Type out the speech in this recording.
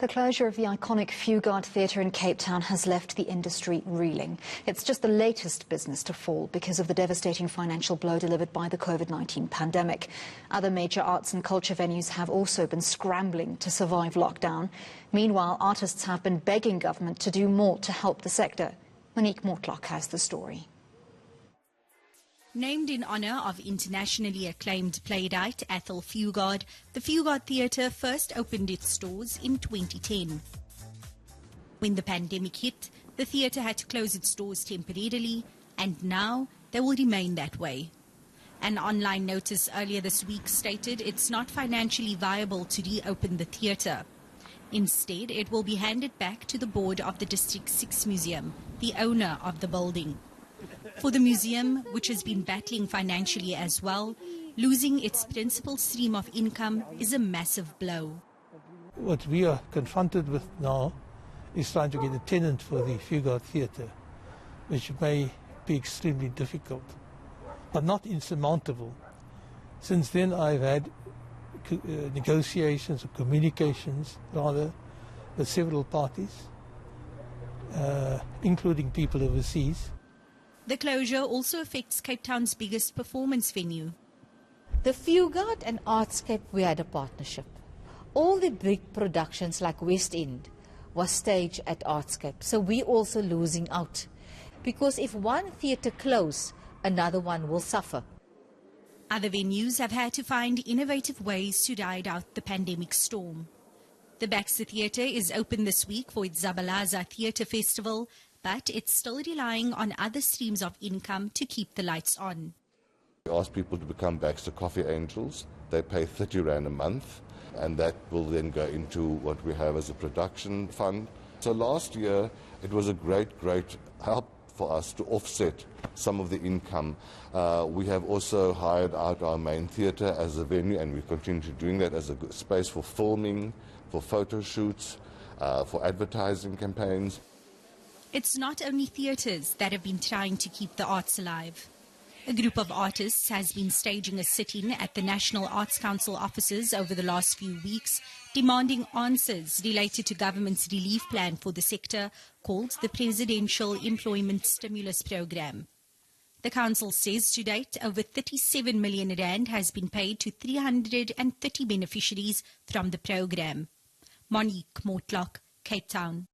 The closure of the iconic Fugard Theatre in Cape Town has left the industry reeling. It's just the latest business to fall because of the devastating financial blow delivered by the COVID-19 pandemic. Other major arts and culture venues have also been scrambling to survive lockdown. Meanwhile, artists have been begging government to do more to help the sector. Monique Mortlock has the story. Named in honour of internationally acclaimed playwright Ethel Fugard, the Fugard Theatre first opened its doors in 2010. When the pandemic hit, the theatre had to close its doors temporarily, and now they will remain that way. An online notice earlier this week stated it's not financially viable to reopen the theatre. Instead, it will be handed back to the board of the District 6 Museum, the owner of the building. For the museum, which has been battling financially as well, losing its principal stream of income is a massive blow. What we are confronted with now is trying to get a tenant for the Fugard Theatre, which may be extremely difficult, but not insurmountable. Since then I've had negotiations or communications, rather, with several parties, including people overseas. The closure also affects Cape Town's biggest performance venue. The Fugard and Artscape, we had a partnership. All the big productions like West End was staged at Artscape, so we're also losing out. Because if one theatre closes, another one will suffer. Other venues have had to find innovative ways to ride out the pandemic storm. The Baxter Theatre is open this week for its Zabalaza Theatre Festival, but it's still relying on other streams of income to keep the lights on. We ask people to become Baxter Coffee Angels. They pay 30 Rand a month, and that will then go into what we have as a production fund. So last year, it was a great help for us to offset some of the income. We have also hired out our main theatre as a venue, and we continue to doing that as a good space for filming, for photo shoots, for advertising campaigns. It's not only theatres that have been trying to keep the arts alive. A group of artists has been staging a sit-in at the National Arts Council offices over the last few weeks, demanding answers related to government's relief plan for the sector called the Presidential Employment Stimulus Programme. The council says to date over 37 million rand has been paid to 330 beneficiaries from the programme. Monique Mortlock, Cape Town.